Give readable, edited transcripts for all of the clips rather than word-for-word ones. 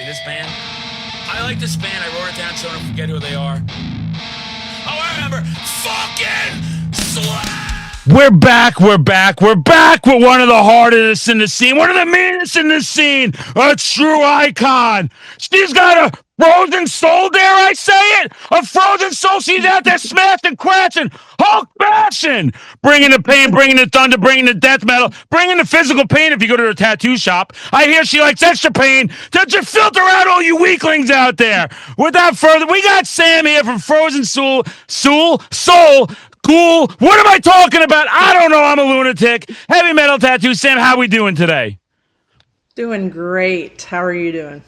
This band? I like this band. I wrote it down so I don't forget who they are. Oh, I remember. Fucking Slap! We're back with one of the hardest in the scene, one of the meanest in the scene, a true icon. She's got a frozen soul, dare I say it? A frozen soul. She's out there smashing, crashing, Hulk bashing, bringing the pain, bringing the thunder, bringing the death metal, bringing the physical pain if you go to a tattoo shop. I hear she likes extra pain. Don't you filter out all you weaklings out there. Without further, we got Sam here from Frozen Soul. Cool. What am I talking about? I don't know. I'm a lunatic. Heavy metal tattoo. Sam, how we doing today? Doing great. How are you doing?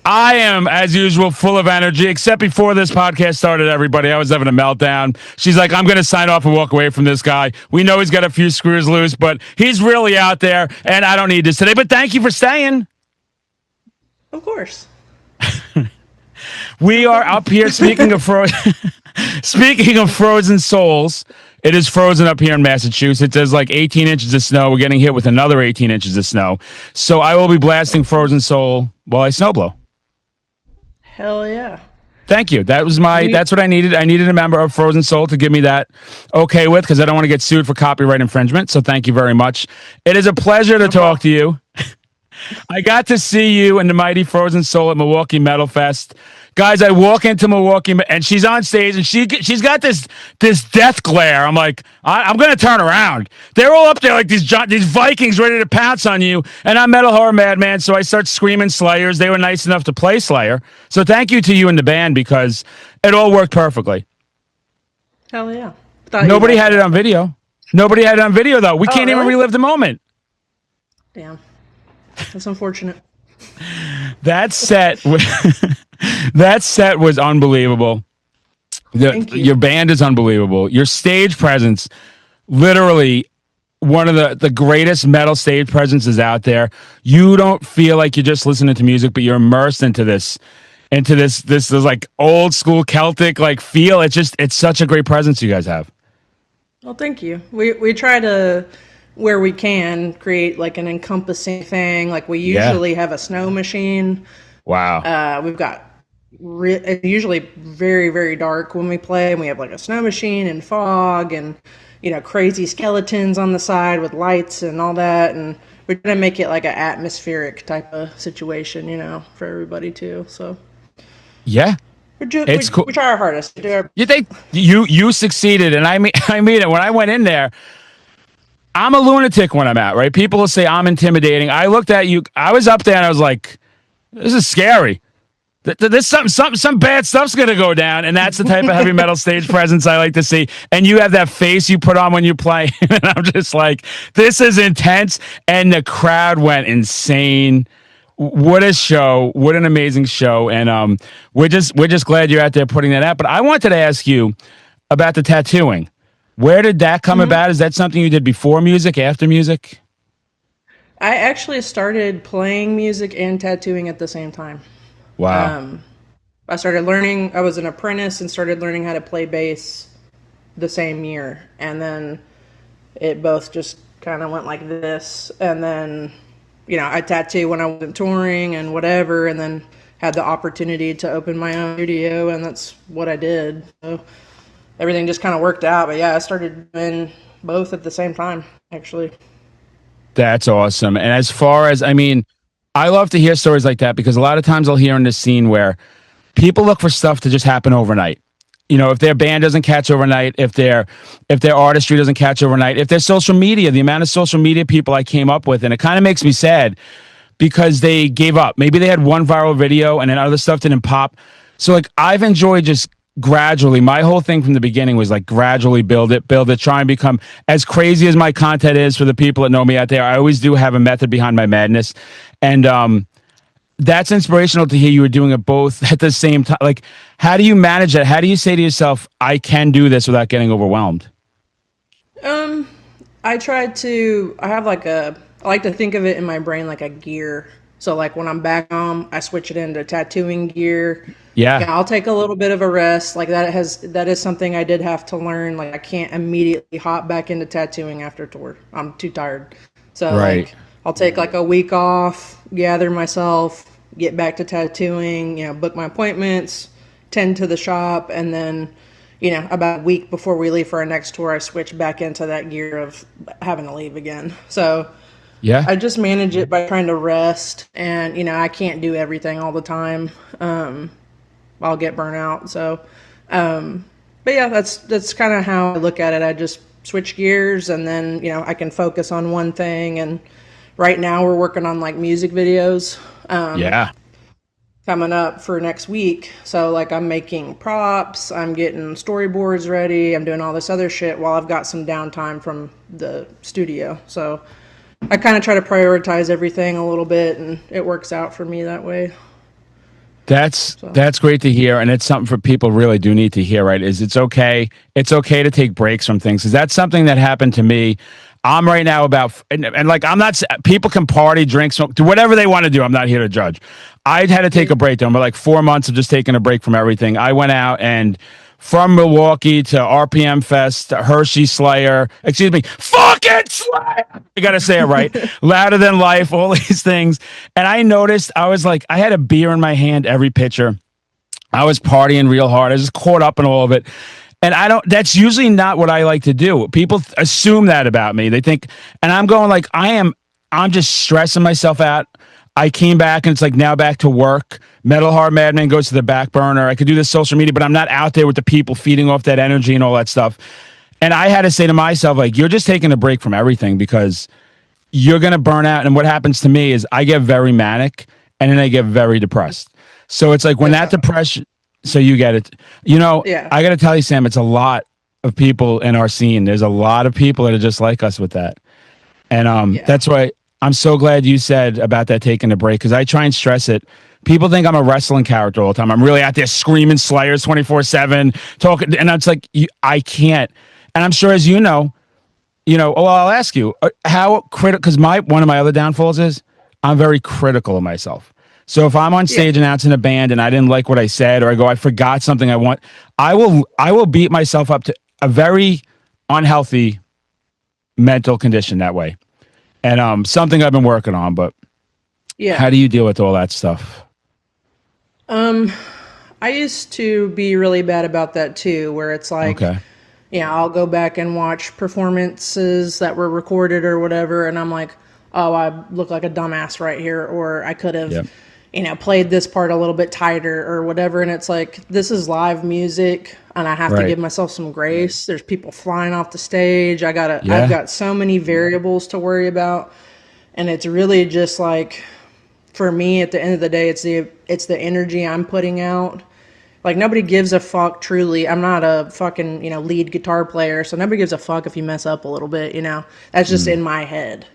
I am, as usual, full of energy, except before this podcast started, everybody. I was having a meltdown. She's like, I'm going to sign off and walk away from this guy. We know he's got a few screws loose, but he's really out there, and I don't need this today. But thank you for staying. Of course. We are up here, speaking of frozen souls. It is frozen up here in Massachusetts. There's like 18 inches of snow. We're getting hit with another 18 inches of snow. So I will be blasting Frozen Soul while I snowblow. Hell yeah. Thank you. That's what I needed. I needed a member of Frozen Soul to give me that okay with, because I don't want to get sued for copyright infringement. So thank you very much. It is a pleasure to talk to you. I got to see you and the mighty Frozen Soul at Milwaukee Metal Fest. Guys, I walk into Milwaukee and she's on stage and she's got this death glare. I'm like, I'm gonna turn around. They're all up there like these Vikings ready to pounce on you, and I'm metal horror madman. So I start screaming Slayers. They were nice enough to play Slayer. So thank you to you and the band, because it all worked perfectly. Hell yeah. Nobody had it on video. Nobody had it on video though. We can't even relive the moment. Damn. That's unfortunate. That set was unbelievable. Your band is unbelievable. Your stage presence, literally one of the greatest metal stage presences out there. You don't feel like you're just listening to music, but you're immersed into this like old school Celtic like feel. It's such a great presence you guys have. Well, thank you. We try to, where we can, create like an encompassing thing. Like we usually have a snow machine. Wow. We've got it's usually very, very dark when we play, and we have like a snow machine and fog and, crazy skeletons on the side with lights and all that. And we're going to make it like an atmospheric type of situation, for everybody too. So yeah. It's cool. We try our hardest. You think you succeeded, and I mean it. When I went in there, I'm a lunatic when I'm out, right? People will say I'm intimidating. I looked at you. I was up there and I was like, this is scary. This some bad stuff's gonna go down, and that's the type of heavy metal stage presence I like to see. And you have that face you put on when you play, and I'm just like, this is intense. And the crowd went insane. What a show! What an amazing show! And we're just glad you're out there putting that out. But I wanted to ask you about the tattooing. Where did that come about? Is that something you did before music, after music? I actually started playing music and tattooing at the same time. Wow. I started learning, I was an apprentice and started learning how to play bass the same year. And then it both just kind of went like this. And then, I tattoo when I wasn't touring and whatever, and then had the opportunity to open my own studio, and that's what I did. So everything just kind of worked out. But yeah, I started doing both at the same time, actually. That's awesome. And as far as, I love to hear stories like that, because a lot of times I'll hear in this scene where people look for stuff to just happen overnight. If their band doesn't catch overnight, if their artistry doesn't catch overnight, if their social media, the amount of social media people I came up with, and it kind of makes me sad because they gave up. Maybe they had one viral video and then other stuff didn't pop. So like I've enjoyed just gradually, my whole thing from the beginning was like gradually build it, try and become as crazy as my content is for the people that know me out there. I always do have a method behind my madness. And that's inspirational to hear you were doing it both at the same time. Like, how do you manage that? How do you say to yourself, I can do this without getting overwhelmed? I like to think of it in my brain like a gear. So like when I'm back home, I switch it into tattooing gear. Yeah, I'll take a little bit of a rest. Like that is something I did have to learn. Like I can't immediately hop back into tattooing after tour. I'm too tired. So right. Like I'll take like a week off, gather myself, get back to tattooing, book my appointments, tend to the shop, and then, about a week before we leave for our next tour, I switch back into that gear of having to leave again. So Yeah. I just manage it by trying to rest, and I can't do everything all the time. I'll get burnt out. So, but yeah, that's kind of how I look at it. I just switch gears, and then I can focus on one thing. And right now we're working on like music videos. Yeah. Coming up for next week. So like I'm making props, I'm getting storyboards ready, I'm doing all this other shit while I've got some downtime from the studio. So I kind of try to prioritize everything a little bit, and it works out for me that way. That's great to hear, and it's something for people really do need to hear. Right? It's okay to take breaks from things, because that's something that happened to me. I'm right now and like I'm not. People can party, drink, smoke, do whatever they want to do. I'm not here to judge. I had to take a break. Though, but like 4 months of just taking a break from everything. I went out and from Milwaukee to RPM Fest to Hershey Slayer. Excuse me, fucking Slayer. I gotta say it right. Louder Than Life. All these things, and I noticed I was like, I had a beer in my hand every picture. I was partying real hard. I was just caught up in all of it. And that's usually not what I like to do. People assume that about me. They think, and I'm going like, I'm just stressing myself out. I came back and it's like now back to work. Metal Hard Madman goes to the back burner. I could do this social media, but I'm not out there with the people feeding off that energy and all that stuff. And I had to say to myself, like, you're just taking a break from everything because you're going to burn out. And what happens to me is I get very manic and then I get very depressed. So it's like when that depression, so you get it. Yeah. I got to tell you, Sam, it's a lot of people in our scene. There's a lot of people that are just like us with that. And that's why I'm so glad you said about that taking a break, because I try and stress it. People think I'm a wrestling character all the time. I'm really out there screaming Slayers 24/7, talking. And it's like, I can't. And I'm sure, as I'll ask you how critical, because one of my other downfalls is I'm very critical of myself. So if I'm on stage announcing a band and I didn't like what I said, or I forgot something I will beat myself up to a very unhealthy mental condition that way. And something I've been working on, but how do you deal with all that stuff? I used to be really bad about that too, where it's like, I'll go back and watch performances that were recorded or whatever, and I'm like, oh, I look like a dumbass right here, or I could have, played this part a little bit tighter or whatever. And it's like, this is live music, and I have to give myself some grace. There's people flying off the stage. I've got so many variables to worry about, and it's really just like, for me, at the end of the day, it's the energy I'm putting out. Like, nobody gives a fuck, truly. I'm not a fucking, lead guitar player, so nobody gives a fuck if you mess up a little bit, That's just in my head.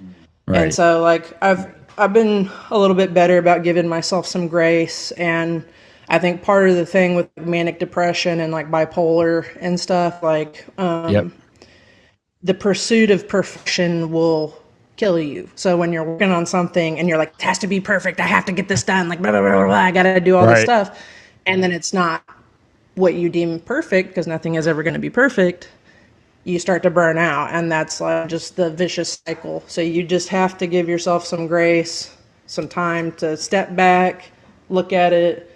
Right. And so, like, I've been a little bit better about giving myself some grace, and I think part of the thing with manic depression and, like, bipolar and stuff, like, the pursuit of perfection will kill you. So when you're working on something and you're like, it has to be perfect, I have to get this done, like, blah, blah, blah, blah, I gotta do all this stuff, and then it's not what you deem perfect, because nothing is ever going to be perfect, you start to burn out, and that's like just the vicious cycle. So you just have to give yourself some grace, some time to step back, look at it,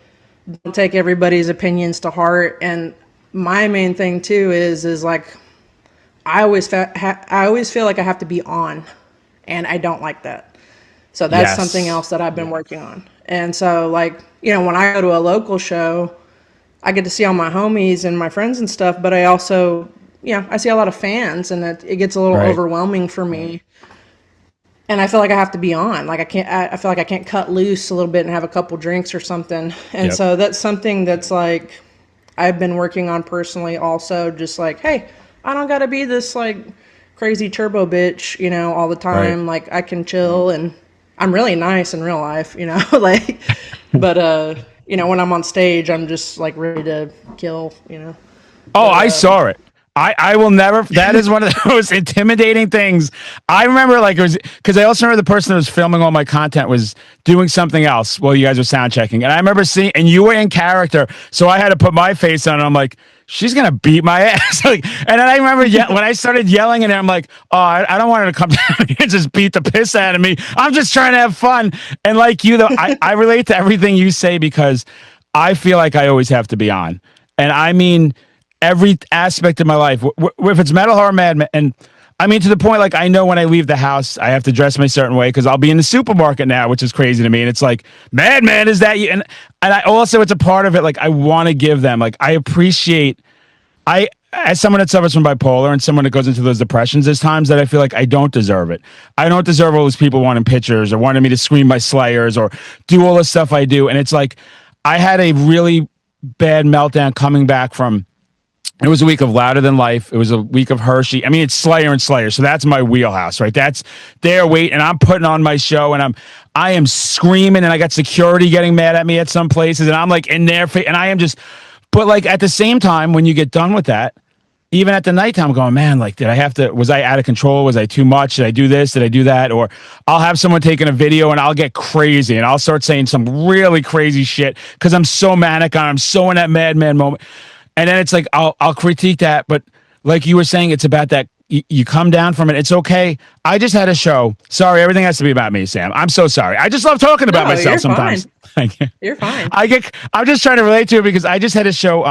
don't take everybody's opinions to heart. And my main thing too is like, I always feel like I have to be on, and I don't like that. So that's something else that I've been working on. And so, like, when I go to a local show, I get to see all my homies and my friends and stuff, but I also, I see a lot of fans, and it gets a little overwhelming for me. And I feel like I have to be on. Like, I feel like I can't cut loose a little bit and have a couple drinks or something. And so that's something that's like, I've been working on personally also, just like, hey, I don't gotta be this like crazy turbo bitch, all the time. Like, I can chill, and I'm really nice in real life, like, but, when I'm on stage, I'm just like ready to kill, Oh, but, I saw it. I will never. That is one of the most intimidating things. I remember, like, it was because I also remember the person that was filming all my content was doing something else while you guys were sound checking, and I remember seeing, and you were in character, so I had to put my face on, and I'm like, she's gonna beat my ass. Like, and then I remember when I started yelling at her, I'm like, oh, I don't want her to come down here and just beat the piss out of me. I'm just trying to have fun. And like you, though, I relate to everything you say because I feel like I always have to be on. And I mean, every aspect of my life, if it's metal, horror, mad, and I mean, to the point, like, I know when I leave the house, I have to dress my certain way because I'll be in the supermarket now, which is crazy to me. And it's like, Madman, is that you? And I also, it's a part of it. Like, I want to give them, like, I appreciate, as someone that suffers from bipolar and someone that goes into those depressions, there's times that I feel like I don't deserve it. I don't deserve all those people wanting pictures or wanting me to scream my Slayers or do all the stuff I do. And it's like, I had a really bad meltdown coming back from, it was a week of Louder Than Life. It was a week of Hershey. I mean, it's Slayer and Slayer, so that's my wheelhouse, right? That's their weight, and I'm putting on my show, and I am screaming, and I got security getting mad at me at some places, and I'm like in their face, and I am just, but like at the same time, when you get done with that, even at the nighttime, I'm going, man, like, was I out of control? Was I too much? Did I do this? Did I do that? Or I'll have someone taking a video and I'll get crazy and I'll start saying some really crazy shit because I'm so manic and I'm so in that madman moment. And then it's like, I'll critique that. But like you were saying, it's about that. You come down from it. It's okay. I just had a show. Sorry, everything has to be about me, Sam. I'm so sorry. I just love talking about myself sometimes. You're fine. I'm just trying to relate to it because I just had a show,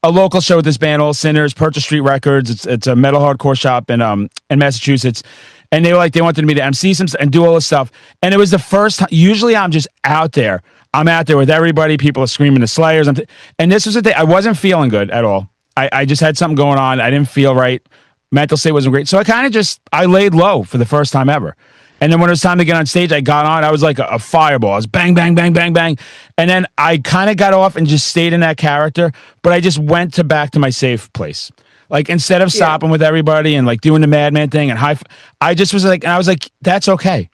a local show with this band, All Sinners, Purchase Street Records. It's a metal hardcore shop in Massachusetts. And they wanted me to MC some and do all this stuff. And it was the first time. Usually I'm just out there. I'm out there with everybody. People are screaming the Slayers. And this was the day I wasn't feeling good at all. I just had something going on. I didn't feel right. Mental state wasn't great. So I kind of I laid low for the first time ever. And then when it was time to get on stage, I got on. I was like a fireball. I was bang, bang, bang, bang, bang. And then I kind of got off and just stayed in that character. But I just went back to my safe place. Like, instead of stopping with everybody and like doing the madman thing and I just was like, and I was like, that's okay.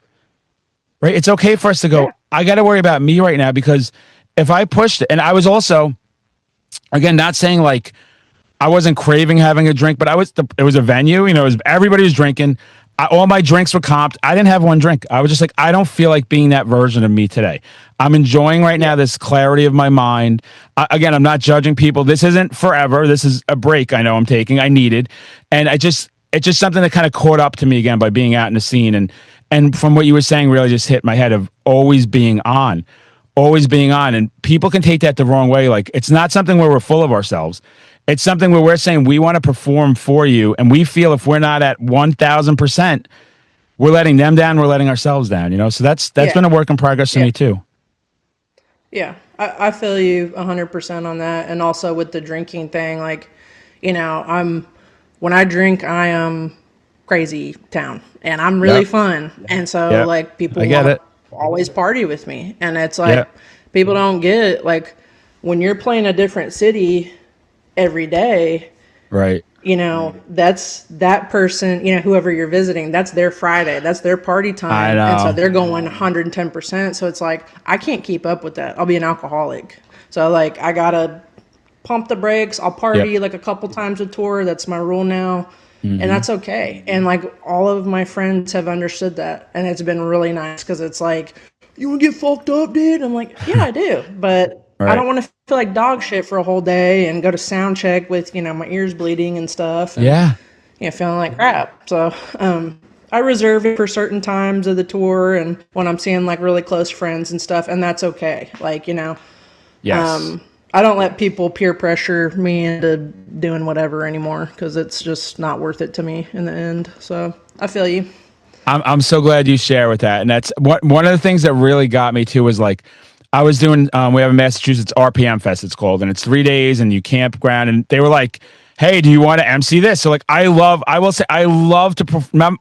Right? It's okay for us to go, I got to worry about me right now, because if I pushed it, and I was also, again, not saying like I wasn't craving having a drink, but it was a venue, everybody was drinking. All my drinks were comped. I didn't have one drink. I was just like, I don't feel like being that version of me today. I'm enjoying right now this clarity of my mind. Again, I'm not judging people. This isn't forever. This is a break I know I'm taking. I needed. And it's just something that kind of caught up to me again by being out in the scene. And from what you were saying, really just hit my head of always being on. And people can take that the wrong way. Like, it's not something where we're full of ourselves. It's something where we're saying we want to perform for you, and we feel if we're not at 1,000%, we're letting them down, we're letting ourselves down, So that's been a work in progress to me too. Yeah, I feel you 100% on that. And also with the drinking thing, like, when I drink, I am crazy town, and I'm really fun. And so like people want to always party with me. And it's like, people don't get it. Like, when you're playing a different city every day, right? That's that person, whoever you're visiting, that's their Friday, that's their party time. I know. And so they're going 110%. So it's like, I can't keep up with that. I'll be an alcoholic. So like, I gotta pump the brakes. I'll party like a couple times a tour. That's my rule now. And that's okay. And like, all of my friends have understood that, and it's been really nice, because it's like, you want to get fucked up, dude? I'm like, yeah, I do, but I don't want to feel like dog shit for a whole day and go to sound check with, my ears bleeding and stuff. And, feeling like crap. So I reserve it for certain times of the tour and when I'm seeing like really close friends and stuff, and that's okay. Like, I don't let people peer pressure me into doing whatever anymore, because it's just not worth it to me in the end. So I feel you. I'm so glad you share with that. And that's one of the things that really got me too, was like, I was doing, we have a Massachusetts RPM Fest, it's called, and it's 3 days and you campground, and they were like, hey, do you want to MC this? So like, I love to perform.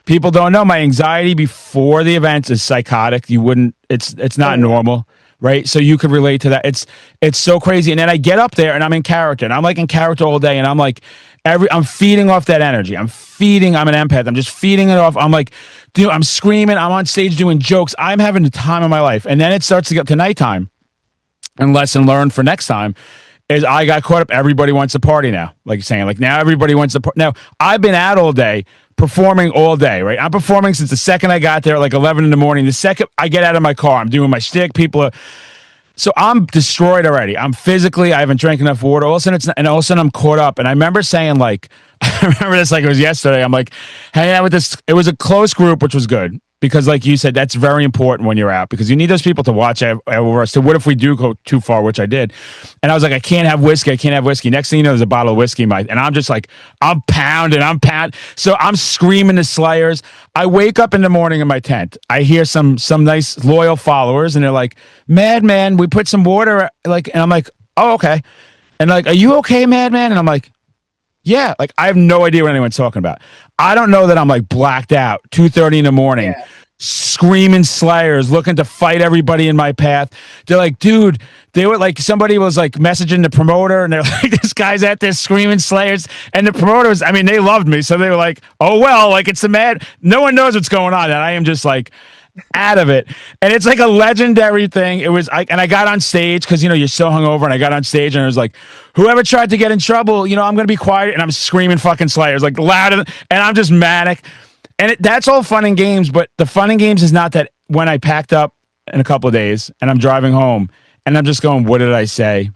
People don't know, my anxiety before the event is psychotic. It's not normal. Right. So you could relate to that. It's so crazy. And then I get up there and I'm in character, and I'm like in character all day. And I'm like, I'm feeding off that energy. I'm an empath. I'm just feeding it off. I'm like, dude, I'm screaming. I'm on stage doing jokes. I'm having the time of my life. And then it starts to get to nighttime, and lesson learned for next time is I got caught up. Everybody wants to party now. Like you're saying, like now everybody wants to party. Now I've been out all day, performing all day, right? I'm performing since the second I got there at like 11 in the morning. The second I get out of my car, I'm doing my shtick. So I'm destroyed already. I'm physically, I haven't drank enough water. All of a sudden, and all of a sudden I'm caught up. And I remember saying, like, I remember this like it was yesterday. I'm like, hanging out with this. It was a close group, which was good because, like you said, that's very important when you're out because you need those people to watch over us. So what if we do go too far, which I did? And I was like, I can't have whiskey. I can't have whiskey. Next thing you know, there's a bottle of whiskey in my, and I'm just like, I'm pounding, I'm pounding. So I'm screaming the Slayers. I wake up in the morning in my tent. I hear some nice loyal followers, and they're like, Madman, we put some water, like, and I'm like, oh, okay. And like, are you okay, Madman? And I'm like, yeah, like I have no idea what anyone's talking about. I don't know that I'm like blacked out, 2:30 in the morning, Yeah. screaming Slayers, looking to fight everybody in my path. They're like, dude, they were like, somebody was like messaging the promoter, and they're like, this guy's out there screaming Slayers. And the promoters, I mean, they loved me. So they were like, oh, well, like it's the mad. No one knows what's going on. And I am just like, out of it. And it's like a legendary thing. It was and I got on stage because you're so hungover, and I got on stage and it was like, whoever tried to get in trouble, I'm gonna be quiet, and I'm screaming fucking Slayers like louder, and I'm just manic. And that's all fun and games, but the fun and games is not that when I packed up in a couple of days and I'm driving home and I'm just going, what did I say?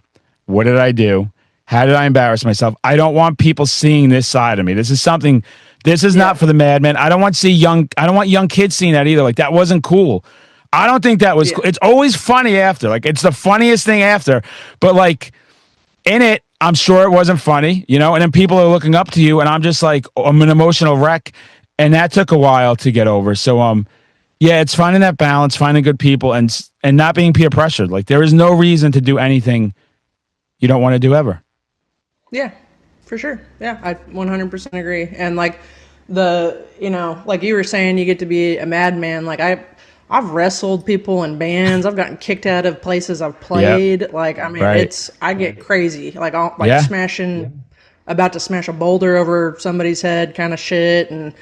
What did I do? How did I embarrass myself? I don't want people seeing this side of me. This is not for the madman. I don't want young kids seeing that either. Like that wasn't cool. I don't think that was cool. It's always funny after. Like it's the funniest thing after. But like in it, I'm sure it wasn't funny, and then people are looking up to you, and I'm just like, I'm an emotional wreck. And that took a while to get over. So yeah, it's finding that balance, finding good people, and not being peer pressured. Like there is no reason to do anything you don't want to do ever. Yeah, for sure. Yeah, I 100% agree. And like like you were saying, you get to be a madman. Like I've wrestled people in bands. I've gotten kicked out of places I've played. Yep. Like I mean, right. I get crazy. Like I'll smashing, about to smash a boulder over somebody's head, kind of shit, and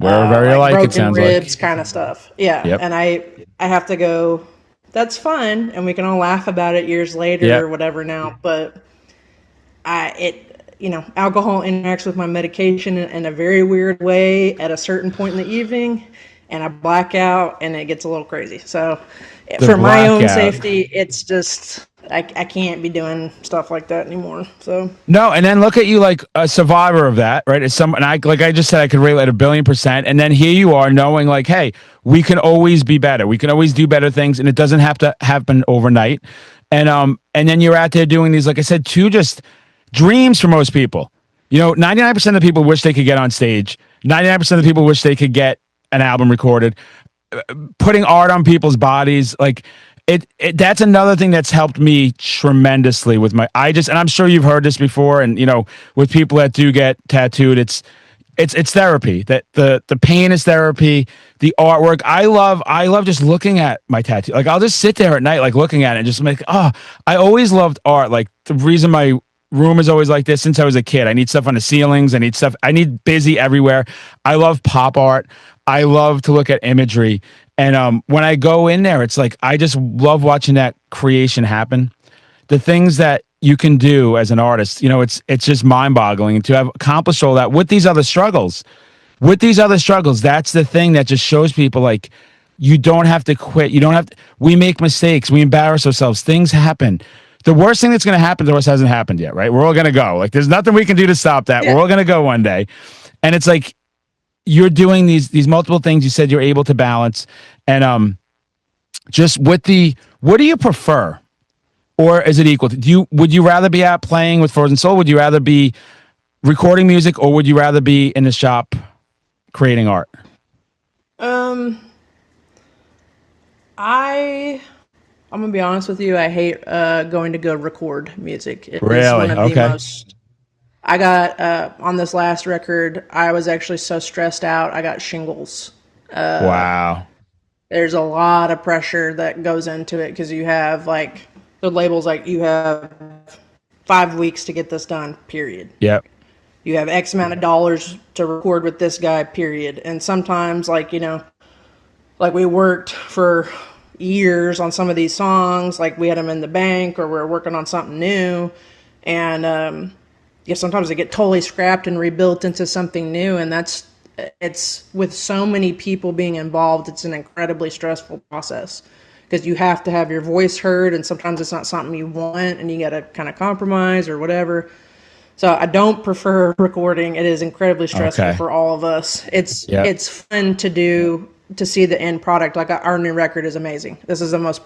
we're very alike. Broken it sounds ribs, like kind of stuff. Yeah, yep. And I have to go. That's fun, and we can all laugh about it years later or whatever now. But alcohol interacts with my medication in a very weird way at a certain point in the evening, and I black out, and it gets a little crazy. So, for my own safety, it's just I can't be doing stuff like that anymore. So no, and then look at you like a survivor of that, right? It's and like I just said, I could relate 1,000,000,000%, and then here you are knowing like, hey, we can always be better. We can always do better things, and it doesn't have to happen overnight. And then you're out there doing these, like I said, just dreams for most people. 99% of the people wish they could get on stage. 99% of the people wish they could get an album recorded. Putting art on people's bodies, like that's another thing that's helped me tremendously with and I'm sure you've heard this before, and with people that do get tattooed, it's therapy. That the pain is therapy. The artwork, I love just looking at my tattoo. Like I'll just sit there at night, like looking at it, and just I always loved art. Like the reason my room is always like this since I was a kid. I need stuff on the ceilings. I need busy everywhere. I love pop art. I love to look at imagery. And when I go in there, it's like I just love watching that creation happen. The things that you can do as an artist, it's just mind-boggling to have accomplished all that with these other struggles. With these other struggles, that's the thing that just shows people like you don't have to quit. You don't have to, we make mistakes. We embarrass ourselves. Things happen. The worst thing that's going to happen to us hasn't happened yet, right? We're all going to go. Like, there's nothing we can do to stop that. Yeah. We're all going to go one day. And it's like, you're doing these multiple things. You said you're able to balance. And just what do you prefer? Or is it equal? Would you rather be out playing with Frozen Soul? Would you rather be recording music, or would you rather be in the shop creating art? I'm gonna be honest with you. I hate going to go record music. It really? Okay. I got on this last record, I was actually so stressed out. I got shingles. Wow. There's a lot of pressure that goes into it because you have like the labels, like you have 5 weeks to get this done. Period. Yep. You have X amount of dollars to record with this guy. Period. And sometimes, like like we worked for years on some of these songs, like we had them in the bank, or we're working on something new, and sometimes they get totally scrapped and rebuilt into something new, and it's with so many people being involved, it's an incredibly stressful process because you have to have your voice heard, and sometimes it's not something you want, and you got to kind of compromise or whatever. So I don't prefer recording. It is incredibly stressful Okay. for all of us. Yep. It's fun to do, to see the end product. Like our new record is amazing. This is the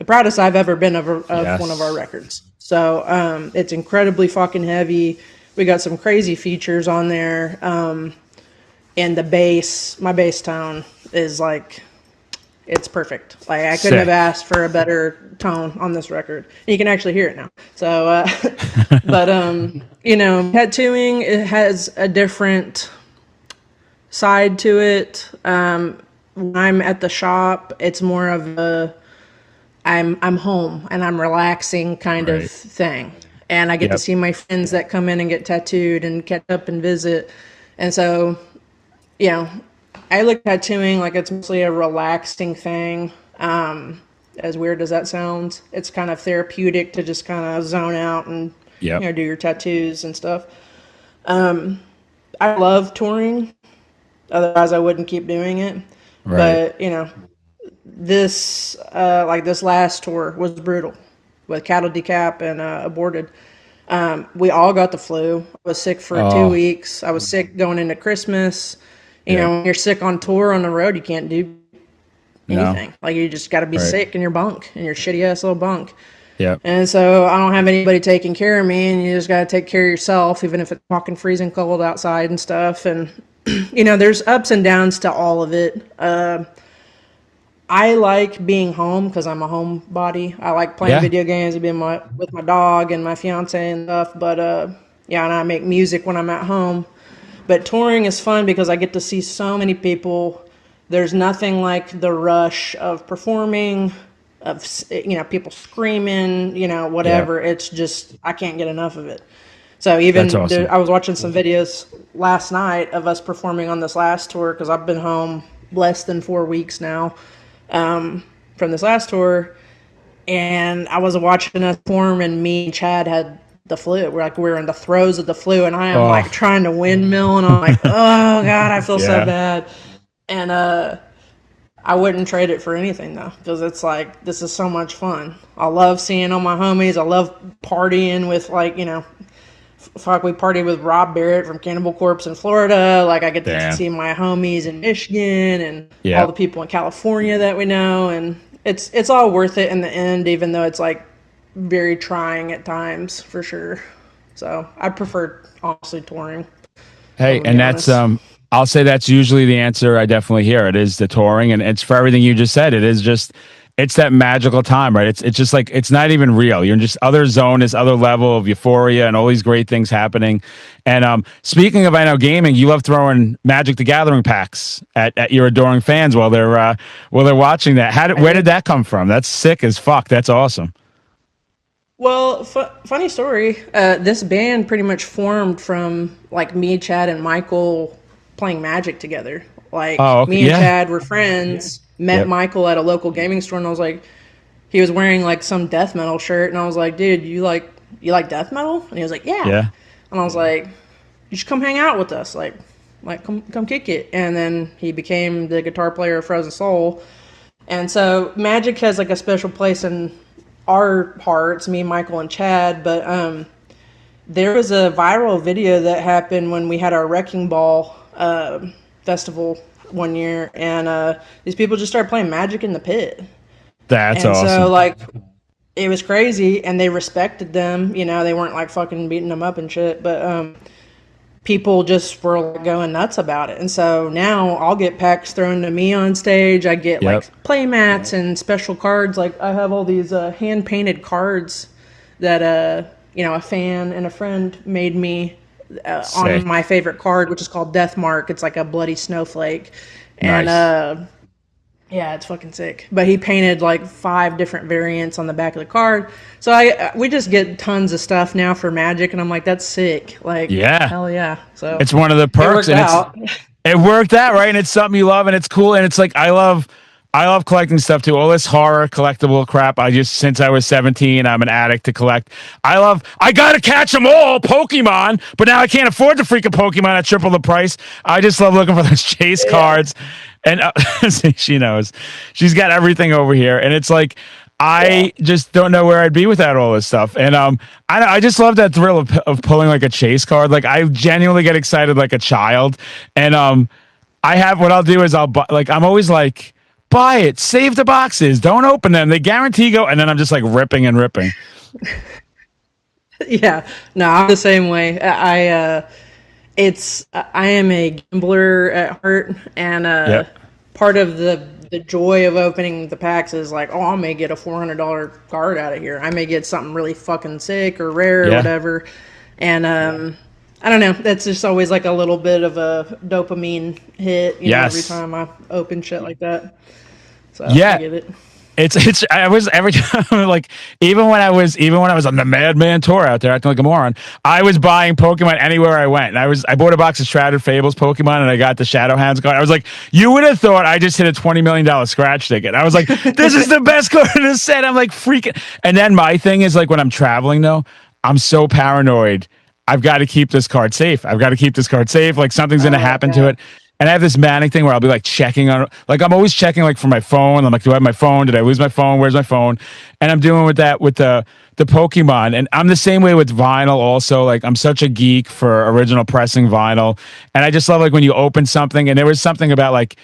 proudest I've ever been of one of our Yes. records. So it's incredibly fucking heavy. We got some crazy features on there. And the bass, my bass tone is like, it's perfect. Like I couldn't have Sick. asked for a better tone on this record. And you can actually hear it now. So, but tattooing, it has a different side to it. When I'm at the shop, it's more of a I'm home and I'm relaxing kind of Right. thing. And I get to Yep. see my friends that come in and get tattooed and catch up and visit. And so, you know, I look at tattooing like it's mostly a relaxing thing. As weird as that sounds, it's kind of therapeutic to just kind of zone out and Yep. do your tattoos and stuff. I love touring, otherwise I wouldn't keep doing it. Right. But this last tour was brutal with cattle decap and aborted. We all got the flu. I was sick for two Oh, weeks. I was sick going into Christmas. yeah. When you're sick on tour on the road, you can't do No. anything. Like you just got to be Right. sick in your bunk, in your shitty ass little bunk. Yep. And so I don't have anybody taking care of me, and you just got to take care of yourself, even if it's fucking freezing cold outside and stuff. And there's ups and downs to all of it. I like being home because I'm a homebody. I like playing Yeah. video games and being with my dog and my fiance and stuff. But and I make music when I'm at home. But touring is fun because I get to see so many people. There's nothing like the rush of performing, of people screaming, Yeah. whatever. It's just I can't get enough of it. So That's even awesome. I was watching some videos last night of us performing on this last tour because I've been home less than 4 weeks now from this last tour, and I was watching us perform, and me and Chad had the flu. We were in the throes of the flu, and I am like Oh, trying to windmill, and I'm like, oh god, I feel so yeah. bad. And I wouldn't trade it for anything though, because it's like this is so much fun. I love seeing all my homies. I love partying with fuck, we partied with Rob Barrett from Cannibal Corpse in Florida. Like I get to Damn. see my homies in Michigan and all the Yep. people in California that we know, and it's all worth it in the end, even though it's like very trying at times for sure. So I prefer honestly touring. I'm Hey, gonna and be that's honest. I'll say that's usually the answer I definitely hear. It is the touring, and it's for everything you just said. It is just it's that magical time, right? It's just like it's not even real. You're in just other zone, this other level of euphoria and all these great things happening. And speaking of I know gaming, you love throwing Magic the Gathering packs at your adoring fans while they're watching that. I Where did do. that come from? That's sick as fuck. That's awesome. Well, funny story. This band pretty much formed from like me, Chad, and Michael playing Magic together. Like Oh, okay. me and Yeah. Chad were friends. Met Yep. Michael at a local gaming store, and I was like, he was wearing like some death metal shirt, and I was like, dude, you like death metal? And he was like, yeah. Yeah. And I was like, you should come hang out with us, like come kick it. And then he became the guitar player of Frozen Soul. And so Magic has like a special place in our hearts, me, Michael, and Chad. But there was a viral video that happened when we had our Wrecking Ball festival one year, and these people just started playing Magic in the pit. That's And so awesome. like it was crazy, and they respected them. They weren't like fucking beating them up and shit, but people just were like, going nuts about it. And so now I'll get packs thrown to me on stage. I get Yep. like play mats and special cards. Like I have all these hand painted cards that a fan and a friend made me on Sick. my favorite card, which is called Death Mark. It's like a bloody snowflake, and Nice. yeah, it's fucking sick. But he painted like 5 different variants on the back of the card. So we just get tons of stuff now for Magic, and I'm like, that's sick. Like Yeah. hell yeah. So It's one of the it perks, worked and out. it worked out, right? And it's something you love, and it's cool, and it's like I love. I love collecting stuff too. All this horror collectible crap. Since I was 17, I'm an addict to collect. I gotta catch them all, Pokemon, but now I can't afford the freaking Pokemon at triple the price. I just love looking for those chase cards. And see, she knows. She's got everything over here. And it's like, I just don't know where I'd be without all this stuff. And I just love that thrill of pulling like a chase card. Like I genuinely get excited like a child. And what I'll do is I'll buy, like, I'm always like, buy it, save the boxes, don't open them. They guarantee go. And then I'm just like ripping and ripping. Yeah, no, I'm the same way. I am a gambler at heart, and Yep. part of the joy of opening the packs is like, oh, I may get a $400 card out of here. I may get something really fucking sick or rare or Yeah. whatever. And I don't know. That's just always like a little bit of a dopamine hit, you know, every Yes. time I open shit like that. So I Yeah. get it. I was every time like even when I was on the Madman tour out there acting like a moron, I was buying Pokemon anywhere I went. And I bought a box of Shrouded Fables Pokemon and I got the Shadowhounds card. I was like, you would have thought I just hit a $20 million scratch ticket. I was like, this is the best card in the set. I'm like freaking. And then my thing is like when I'm traveling though, I'm so paranoid. I've got to keep this card safe. I've got to keep this card safe. Like something's going to happen to yeah. it. And I have this manic thing where I'll be like checking on, like I'm always checking like for my phone. I'm like, do I have my phone? Did I lose my phone? Where's my phone? And I'm doing with that with the Pokemon. And I'm the same way with vinyl also. Like I'm such a geek for original pressing vinyl. And I just love like when you open something and there was something about like,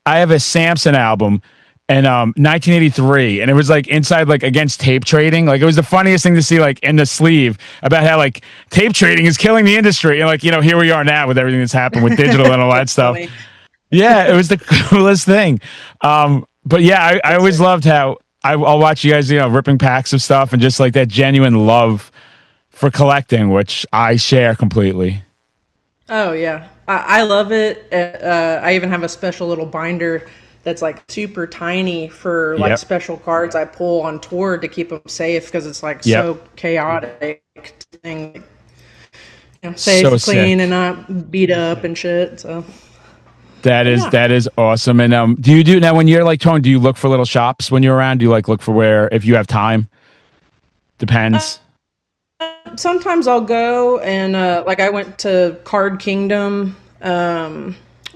I have a Samson album in 1983 and it was like inside like against tape trading. Like it was the funniest thing to see like in the sleeve about how like tape trading is killing the industry and like you know here we are now with everything that's happened with digital and all that stuff. Funny. Yeah, it was the coolest thing. But yeah, I always loved how I'll watch you guys, you know, ripping packs of stuff and just like that genuine love for collecting, which I share completely. Oh yeah, I love it. I even have a special little binder that's like super tiny for like Yep. special cards I pull on tour to keep them safe because it's like Yep. so chaotic thing. You know, safe, So clean, sick. and not beat up and shit. So yeah. That is awesome. And do you do now when you're like touring, do you look for little shops when you're around? Do you like look for where if you have time? Depends. Sometimes I'll go and like I went to Card Kingdom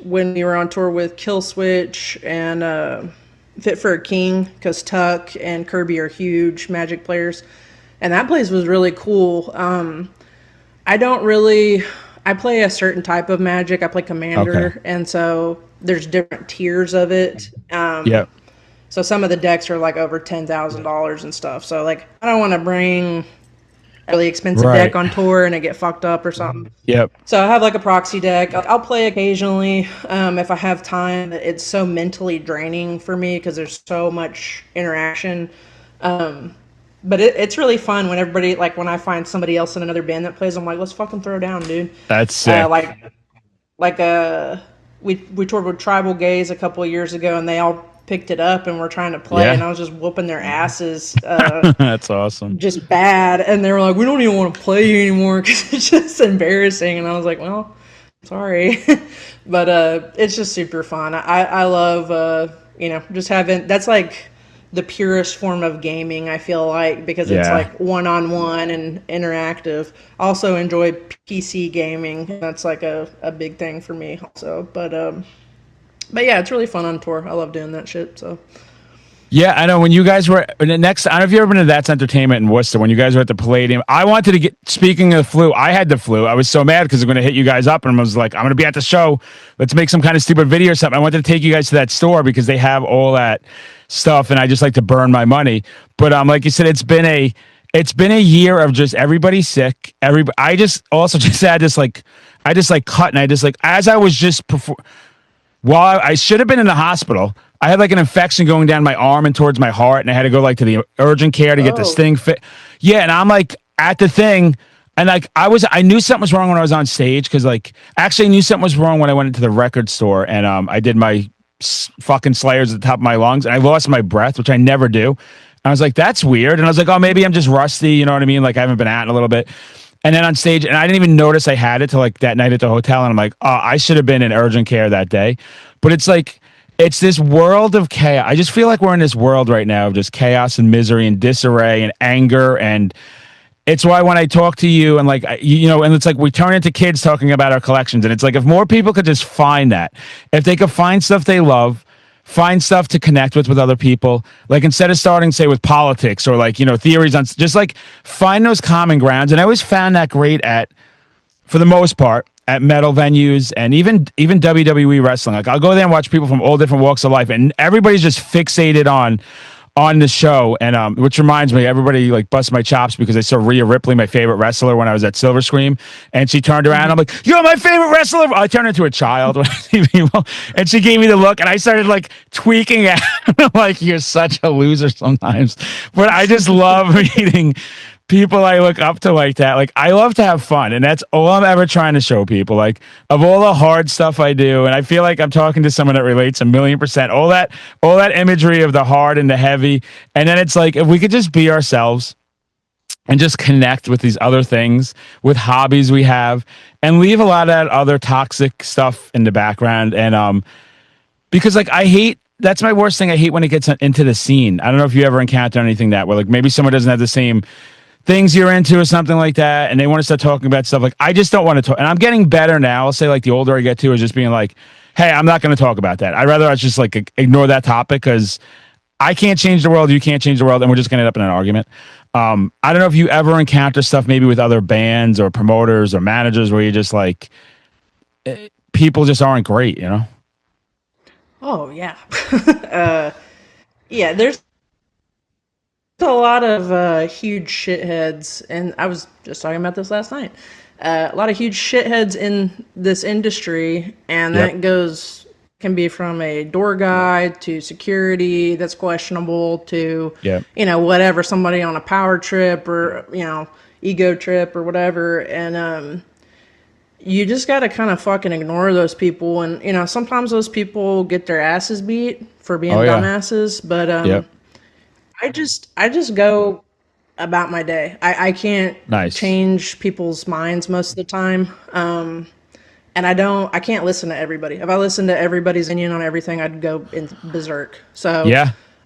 when we were on tour with Kill Switch and Fit for a King because Tuck and Kirby are huge Magic players, and that place was really cool. I don't really. I play a certain type of Magic. I play Commander, Okay. and so there's different tiers of it. Yep. So some of the decks are like over $10,000 and stuff. So like I don't want to bring a really expensive Right. deck on tour and it get fucked up or something. Yep. So I have like a proxy deck. I'll play occasionally if I have time. It's so mentally draining for me because there's so much interaction. But it's really fun when everybody like when I find somebody else in another band that plays. I'm like, let's fucking throw down, dude. That's sick. We toured with Tribal Gaze a couple of years ago, and they all picked it up and were trying to play, Yeah. and I was just whooping their asses, That's awesome. just bad. And they were like, "We don't even want to play you anymore because it's just embarrassing." And I was like, "Well, sorry," but it's just super fun. I love just having that's like the purest form of gaming. I feel like because it's Yeah. like one-on-one and interactive. Also enjoy PC gaming. That's like a big thing for me also. But yeah, it's really fun on tour. I love doing that shit. So Yeah, I know when you guys were the next. I don't know if you ever been to That's Entertainment in Worcester when you guys were at the Palladium. I wanted to get. Speaking of the flu, I had the flu. I was so mad because I'm going to hit you guys up, and I was like, I'm going to be at the show. Let's make some kind of stupid video or something. I wanted to take you guys to that store because they have all that stuff, and I just like to burn my money. But like you said, it's been a year of just everybody sick. I just also just had this like I just like cut, and I just like as I was just while I should have been in the hospital. I had like an infection going down my arm and towards my heart, and I had to go like to the urgent care to get this thing fit. Yeah, and I'm like at the thing, and like I knew something was wrong when I was on stage because like actually I knew something was wrong when I went into the record store and I did my fucking Slayers at the top of my lungs, and I lost my breath, which I never do. I was like, that's weird, and I was like, oh, maybe I'm just rusty, you know what I mean? Like I haven't been out in a little bit. And then on stage, and I didn't even notice I had it till like that night at the hotel, and I'm like, oh, I should have been in urgent care that day. But it's like it's this world of chaos. I just feel like we're in this world right now of just chaos and misery and disarray and anger. And it's why when I talk to you and like, and it's like we turn into kids talking about our collections. And it's like if more people could just find that, if they could find stuff they love, find stuff to connect with other people, like instead of starting, say, with politics or like, theories on just like find those common grounds. And I always found that great for the most part, at metal venues and even WWE wrestling. Like I'll go there and watch people from all different walks of life, and everybody's just fixated on the show. And which reminds me, everybody like busts my chops because I saw Rhea Ripley, my favorite wrestler, when I was at Silver Scream, and she turned around. I'm like, "You're my favorite wrestler." I turned into a child when I see people, and she gave me the look, and I started like tweaking at her, like, "You're such a loser sometimes." But I just love meeting people I look up to like that. Like I love to have fun, and that's all I'm ever trying to show people. Like of all the hard stuff I do, and I feel like I'm talking to someone that relates 1,000,000%. All that imagery of the hard and the heavy, and then it's like if we could just be ourselves and just connect with these other things, with hobbies we have, and leave a lot of that other toxic stuff in the background. And because like that's my worst thing. I hate when it gets into the scene. I don't know if you ever encounter anything that where like maybe someone doesn't have the same things you're into or something like that, and they want to start talking about stuff like I just don't want to talk. And I'm getting better now. I'll say like the older I get to is just being like, hey, I'm not going to talk about that. I'd rather I just like ignore that topic because I can't change the world, you can't change the world, and we're just going to end up in an argument. I don't know if you ever encounter stuff maybe with other bands or promoters or managers where you just like people just aren't great, Oh yeah. Yeah, there's a lot of huge shitheads, and I was just talking about this last night. A lot of huge shitheads in this industry, and that can be from a door guy to security that's questionable to whatever, somebody on a power trip or ego trip or whatever. And you just got to kind of fucking ignore those people. And sometimes those people get their asses beat for being dumbasses, but I just go about my day. I can't change people's minds most of the time. And I can't listen to everybody. If I listened to everybody's opinion on everything, I'd go berserk. So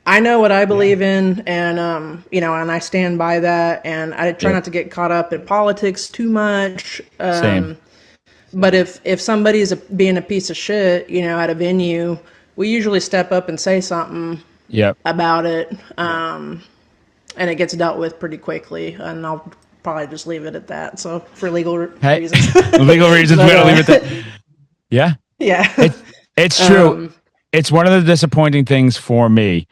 I know what I believe in, and and I stand by that, and I try not to get caught up in politics too much. Same. But if somebody's being a piece of shit, at a venue, we usually step up and say something about it, and it gets dealt with pretty quickly, and I'll probably just leave it at that. So for legal reasons. Legal reasons, we gotta leave it there. Yeah. It's true. It's one of the disappointing things for me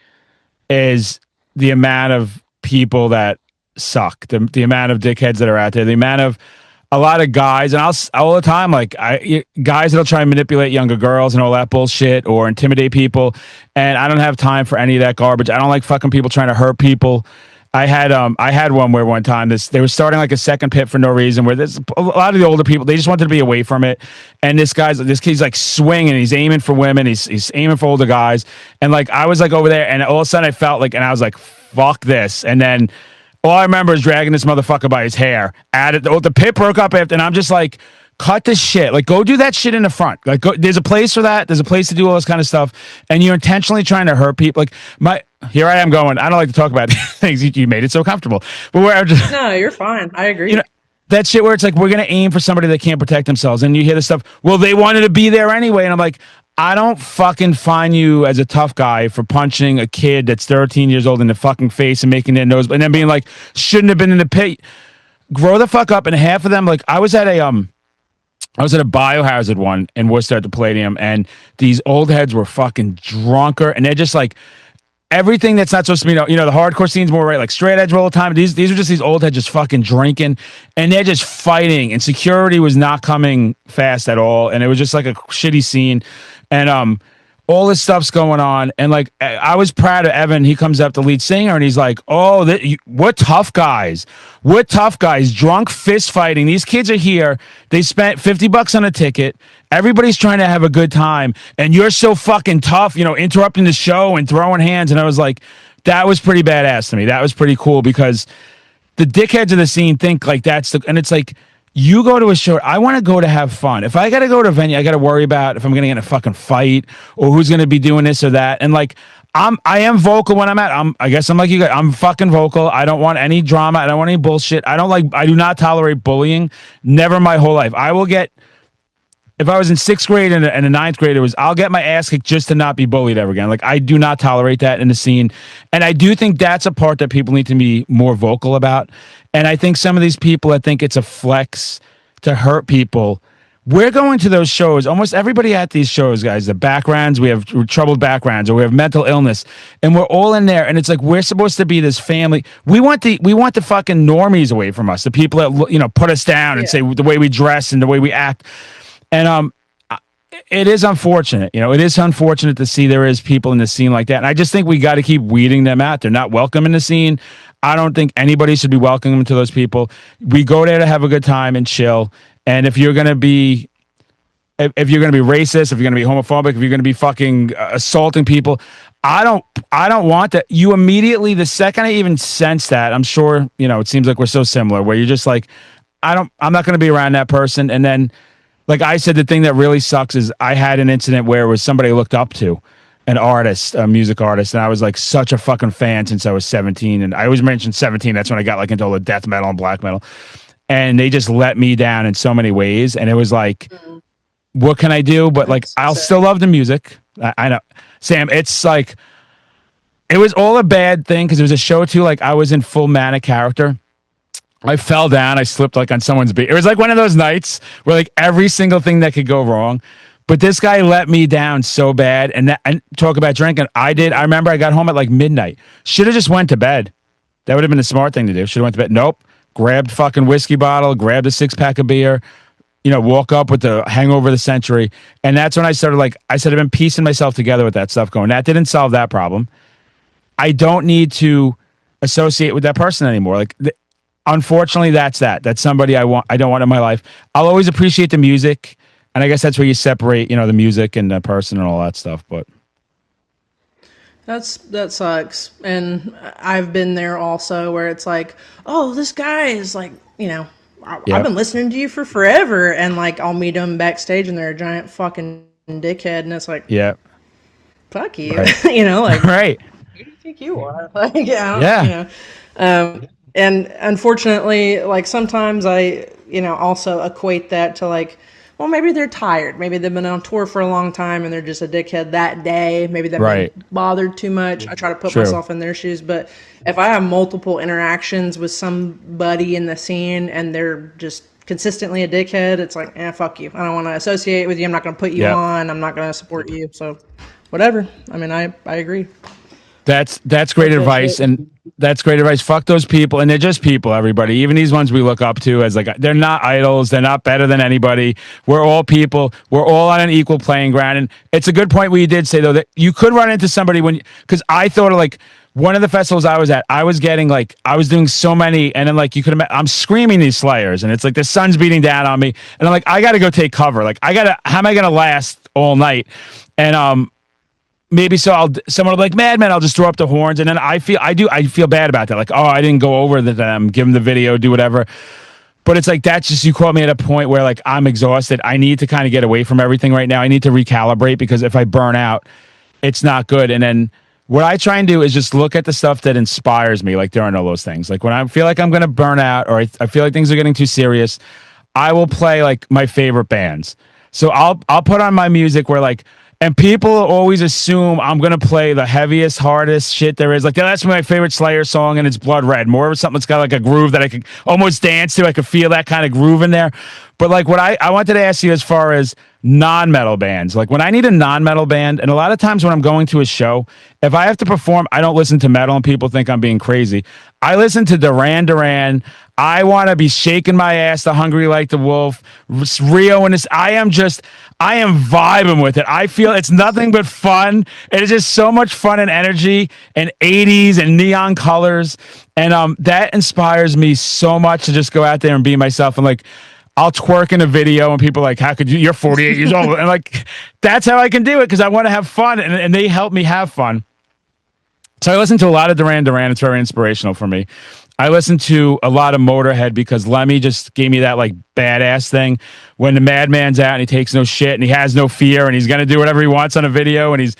is the amount of people that suck, the amount of dickheads that are out there, the amount of a lot of guys, and I'll all the time, like guys that'll try and manipulate younger girls and all that bullshit or intimidate people. And I don't have time for any of that garbage. I don't like fucking people trying to hurt people. I had one where one time they were starting like a second pit for no reason, where there's a lot of the older people, they just wanted to be away from it. And this kid's like swinging, he's aiming for women, he's aiming for older guys. And like I was like over there, and all of a sudden I felt like, and I was like, fuck this. And then all I remember is dragging this motherfucker by his hair. The pit broke up after, and I'm just like, cut this shit. Like, go do that shit in the front. Like, there's a place for that. There's a place to do all this kind of stuff. And you're intentionally trying to hurt people. Like, here I am going, I don't like to talk about things. You made it so comfortable. But where I'm just, no, you're fine. I agree. That shit where it's like, we're going to aim for somebody that can't protect themselves. And you hear this stuff, well, they wanted to be there anyway. And I'm like, I don't fucking find you as a tough guy for punching a kid that's 13 years old in the fucking face and making their nose, and then being like, shouldn't have been in the pit. Grow the fuck up. And half of them, like, I was at a Biohazard one in Worcester at the Palladium, and these old heads were fucking drunker, and they're just like, everything that's not supposed to be, the hardcore scene's more right, like straight edge all the time. These are just these old heads just fucking drinking, and they're just fighting, and security was not coming fast at all, and it was just like a shitty scene. And all this stuff's going on, and like I was proud of Evan. He comes up, the lead singer, and he's like, "Oh, we're tough guys. We're tough guys. Drunk fist fighting. These kids are here. They spent $50 on a ticket. Everybody's trying to have a good time, and you're so fucking tough. Interrupting the show and throwing hands." And I was like, that was pretty badass to me. That was pretty cool, because the dickheads of the scene think like and it's like, you go to a show. I want to go to have fun. If I got to go to a venue, I got to worry about if I'm going to get in a fucking fight or who's going to be doing this or that. And like, I am vocal when I'm at. I guess I'm like you guys. I'm fucking vocal. I don't want any drama. I don't want any bullshit. I do not tolerate bullying. Never in my whole life. I will get. If I was in sixth grade and a ninth grade, I'll get my ass kicked just to not be bullied ever again. Like I do not tolerate that in the scene, and I do think that's a part that people need to be more vocal about. And I think some of these people, I think it's a flex to hurt people. We're going to those shows. Almost everybody at these shows, guys, the backgrounds, we have troubled backgrounds or we have mental illness, and we're all in there. And it's like we're supposed to be this family. We want the fucking normies away from us, the people that put us down and say the way we dress and the way we act. And it is unfortunate. It is unfortunate to see there is people in the scene like that. And I just think we got to keep weeding them out. They're not welcome in the scene. I don't think anybody should be welcoming to those people. We go there to have a good time and chill. And if you're gonna be racist, if you're gonna be homophobic, if you're gonna be fucking assaulting people, I don't want that. You immediately, the second I even sense that, I'm sure it seems like we're so similar. Where you're just like, I'm not gonna be around that person. And then, like I said, the thing that really sucks is I had an incident where it was somebody I looked up to, an artist, a music artist, and I was like such a fucking fan since I was 17. And I always mentioned 17. That's when I got like into all the death metal and black metal. And they just let me down in so many ways. And it was like, what can I do? But like, I'll still love the music. I know, Sam, it's like, it was all a bad thing because it was a show too. Like I was in full manic character. I fell down. I slipped like on someone's beat. It was like one of those nights where like every single thing that could go wrong. But this guy let me down so bad. And talk about drinking. I remember I got home at like midnight. Should have just went to bed. That would have been the smart thing to do. Should have went to bed. Nope. Grabbed fucking whiskey bottle, grabbed a 6-pack of beer, woke up with the hangover of the century. And that's when I started I've been piecing myself together with that stuff going. That didn't solve that problem. I don't need to associate with that person anymore. Unfortunately, that's somebody I don't want in my life. I'll always appreciate the music. And I guess that's where you separate, the music and the person and all that stuff. But that sucks. And I've been there also where it's like, oh, this guy is like, I've been listening to you for forever. And like, I'll meet them backstage and they're a giant fucking dickhead. And it's like, fuck you. Right. Right. Who do you think you are? And unfortunately, like sometimes I, also equate that to like, well, maybe they're tired. Maybe they've been on tour for a long time and they're just a dickhead that day. Maybe they've been bothered too much. I try to put myself in their shoes. But if I have multiple interactions with somebody in the scene and they're just consistently a dickhead, it's like, fuck you. I don't want to associate with you. I'm not going to put you on. I'm not going to support you. So whatever. I mean, I agree. That's great advice. And that's great advice. Fuck those people. And they're just people, everybody. Even these ones we look up to as they're not idols. They're not better than anybody. We're all people. We're all on an equal playing ground. And it's a good point where you did say, though, that you could run into somebody because I thought of one of the festivals I was at, I was getting I was doing so many. And then you could imagine, I'm screaming these Slayers and it's like the sun's beating down on me. And I'm like, I got to go take cover. How am I going to last all night? And, maybe someone will be like, Madman, I'll just throw up the horns. And then I feel bad about that. Like, oh, I didn't go over to them, give them the video, do whatever. But it's like, that's just, you caught me at a point where I'm exhausted. I need to kind of get away from everything right now. I need to recalibrate because if I burn out, it's not good. And then what I try and do is just look at the stuff that inspires me. During all those things, when I feel like I'm going to burn out or I feel like things are getting too serious, I will play my favorite bands. So I'll put on my music where and people always assume I'm going to play the heaviest, hardest shit there is. That's my favorite Slayer song, and it's Blood Red. More of something that's got a groove that I could almost dance to. I could feel that kind of groove in there. But what I wanted to ask you as far as non-metal bands, when I need a non-metal band, and a lot of times when I'm going to a show, if I have to perform, I don't listen to metal and people think I'm being crazy. I listen to Duran Duran. I want to be shaking my ass to Hungry Like the Wolf, Rio, and this. I am vibing with it. I feel it's nothing but fun. It is just so much fun and energy and 80s and neon colors. And that inspires me so much to just go out there and be myself. And I'll twerk in a video and people are like, how could you? You're 48 years old. And that's how I can do it because I want to have fun and they help me have fun. So I listen to a lot of Duran Duran. It's very inspirational for me. I listen to a lot of Motorhead because Lemmy just gave me that like badass thing when the madman's out and he takes no shit and he has no fear and he's gonna do whatever he wants on a video and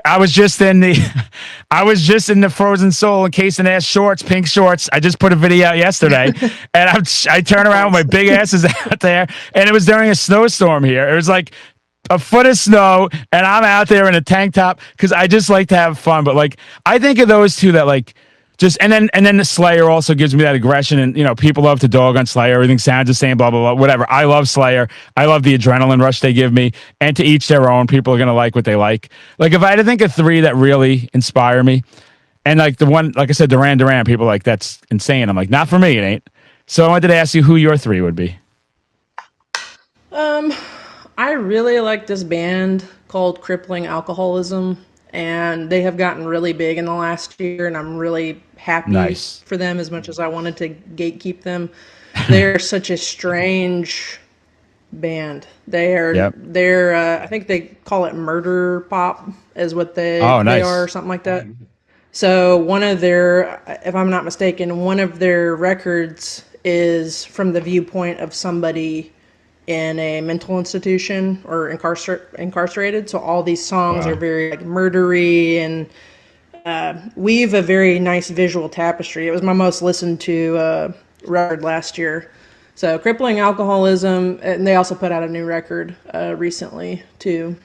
I was just in the I was just in the Frozen Soul encased in ass shorts, pink shorts. I just put a video out yesterday and I turn around with my big asses out there and it was during a snowstorm here. It was like a foot of snow and I'm out there in a tank top because I just like to have fun. But like I think of those two that like just and then the Slayer also gives me that aggression, and people love to dog on Slayer. Everything sounds the same, blah blah blah, whatever. I love Slayer. I love the adrenaline rush they give me, and to each their own. People are gonna like what they like. Like if I had to think of three that really inspire me, and like the one, like I said, Duran Duran. People are like that's insane. I'm like, not for me, it ain't. So I wanted to ask you who your three would be. I really like this band called Crippling Alcoholism, and they have gotten really big in the last year, and I'm really happy Nice. for them as much as I wanted to gatekeep them. They're such a strange band. Yep. They're I think they call it murder pop is what Oh, they nice. are, or something like that. So one of their, if I'm not mistaken, one of their records is from the viewpoint of somebody in a mental institution or incarcerated. So all these songs Wow. are very like murdery and weave a very nice visual tapestry. It was my most listened to record last year. So Crippling Alcoholism, and they also put out a new record recently too.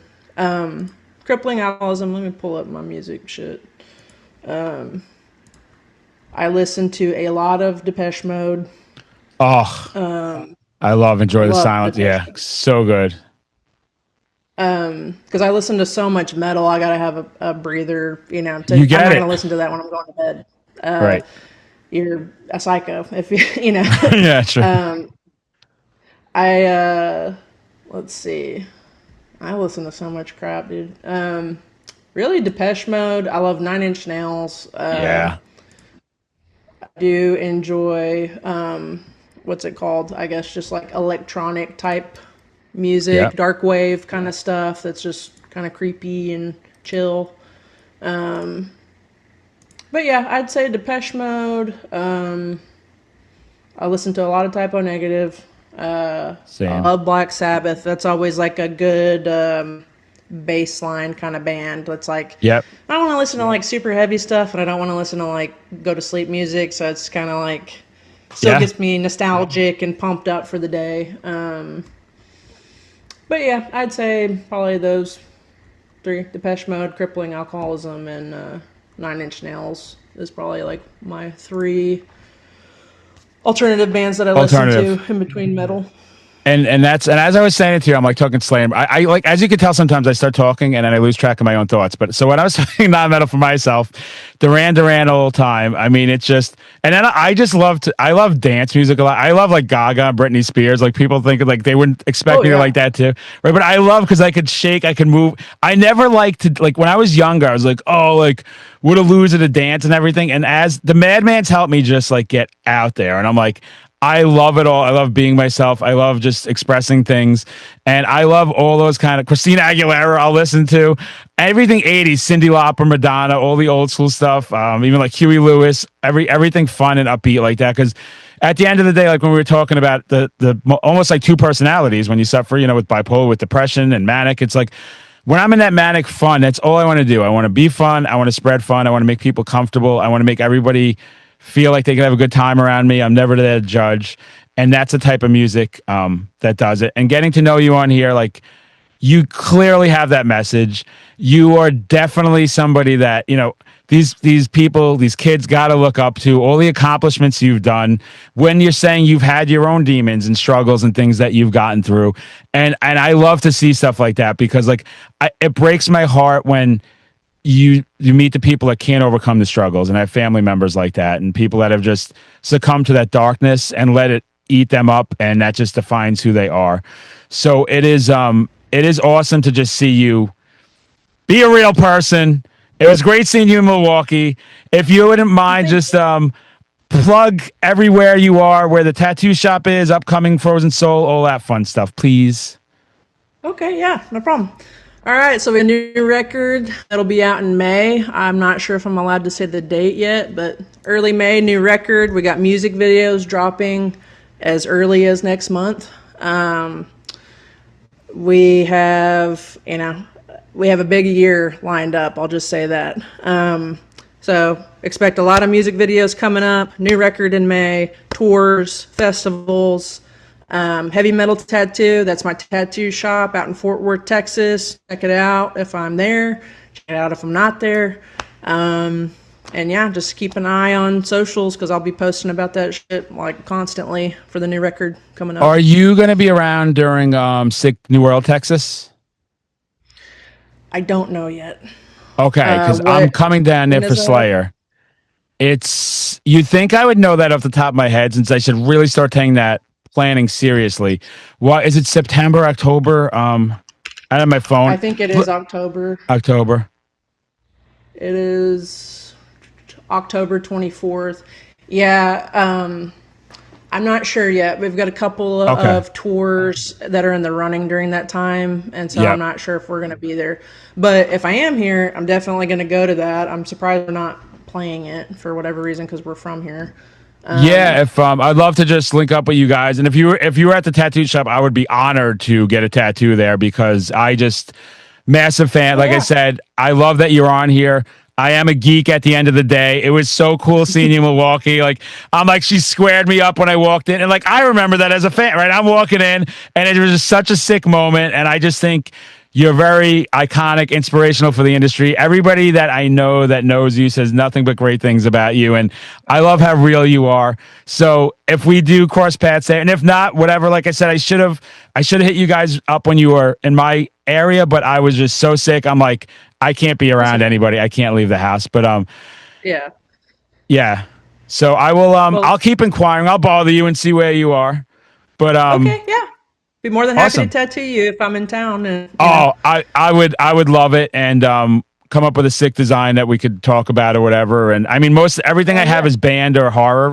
Crippling Alcoholism. Let me pull up my music shit. I listen to a lot of Depeche Mode. Oh, I love Enjoy the Love Silence. Depeche Yeah, so good. because I listen to so much metal. I gotta have a breather. You I'm get not it. gonna listen to that when I'm going to bed. Right. You're a psycho if you. Yeah, sure. I let's see. I listen to so much crap, dude. Really, Depeche Mode. I love Nine Inch Nails. Yeah. Do enjoy what's it called? I guess just like electronic type music, Yep. dark wave kind of stuff that's just kind of creepy and chill. But yeah, I'd say Depeche Mode. I listen to a lot of Typo Negative. I Same. love Black Sabbath. That's always like a good bass line kind of band. It's like Yep. I don't want to listen to like super heavy stuff, and I don't want to listen to like go to sleep music. So it's kind of like still Yeah. gets me nostalgic and pumped up for the day. But yeah, I'd say probably those three: Depeche Mode, Crippling Alcoholism, and Nine Inch Nails is probably like my three alternative bands that I listen Alternative. to in between metal. And as I was saying it to you, I'm like talking slam. I like as you can tell sometimes I start talking and then I lose track of my own thoughts. But so when I was talking non-metal for myself, Duran Duran all the time. I mean, it's just and then I love dance music a lot. I love like Gaga, Britney Spears. Like people think like they wouldn't expect Oh me to yeah. like that too, right? But I love because I could shake, I could move. I never liked to like when I was younger. I was like, oh, like what a loser to dance and everything. And as the Madman's helped me just like get out there, and I'm like. I love it all. I love being myself. I love just expressing things. And I love all those kind of Christina Aguilera I'll listen to. Everything 80s, Cyndi Lauper, Madonna, all the old school stuff. Even like Huey Lewis, everything fun and upbeat like that. Because at the end of the day, like when we were talking about the almost like two personalities when you suffer, with bipolar, with depression and manic, it's like when I'm in that manic fun, that's all I want to do. I want to be fun. I want to spread fun. I want to make people comfortable. I want to make everybody feel like they can have a good time around me. I'm never there to judge. And that's the type of music that does it. And getting to know you on here, like you clearly have that message. You are definitely somebody that, these people, these kids got to look up to, all the accomplishments you've done when you're saying you've had your own demons and struggles and things that you've gotten through. And I love to see stuff like that because like it breaks my heart when you meet the people that can't overcome the struggles and have family members like that and people that have just succumbed to that darkness and let it eat them up, and that just defines who they are. So it is awesome to just see you be a real person. It was great seeing you in Milwaukee. If you wouldn't mind just plug everywhere you are, where the tattoo shop is, upcoming Frozen Soul, all that fun stuff, please. Okay, yeah, no problem. All right, so we have a new record that'll be out in May. I'm not sure if I'm allowed to say the date yet, but early May, new record. We got music videos dropping as early as next month. We have, we have a big year lined up. I'll just say that. So expect a lot of music videos coming up. New record in May, tours, festivals. Heavy Metal Tattoo, that's my tattoo shop out in Fort Worth, Texas. Check it out if I'm there. Check it out if I'm not there. And yeah, just keep an eye on socials because I'll be posting about that shit like constantly for the new record coming up. Are you going to be around during Sick New World, Texas? I don't know yet. Okay, because I'm coming down there for Slayer. You think I would know that off the top of my head since I should really start taking that planning seriously. What is it? September, October? I have my phone. I think it is October. October. It is October 24th. Yeah, I'm not sure yet. We've got a couple of tours that are in the running during that time, and so I'm not sure if we're going to be there. But if I am here, I'm definitely going to go to that. I'm surprised we're not playing it for whatever reason because we're from here. If I'd love to just link up with you guys, and if you were at the tattoo shop, I would be honored to get a tattoo there because I just massive fan. Like I said, I love that you're on here. I am a geek at the end of the day. It was so cool seeing you in Milwaukee. She squared me up when I walked in, and I remember that as a fan. Right, I'm walking in, and it was just such a sick moment, and I just think you're very iconic, inspirational for the industry. Everybody that I know that knows you says nothing but great things about you. And I love how real you are. So if we do cross paths there, and if not, whatever, like I said, I should have hit you guys up when you were in my area, but I was just so sick. I'm like, I can't be around anybody. I can't leave the house. But yeah. So I will I'll keep inquiring. I'll bother you and see where you are. But okay, yeah. Be more than happy to tattoo you if I'm in town. And I would love it, and come up with a sick design that we could talk about or whatever. And I mean, everything I have is band or horror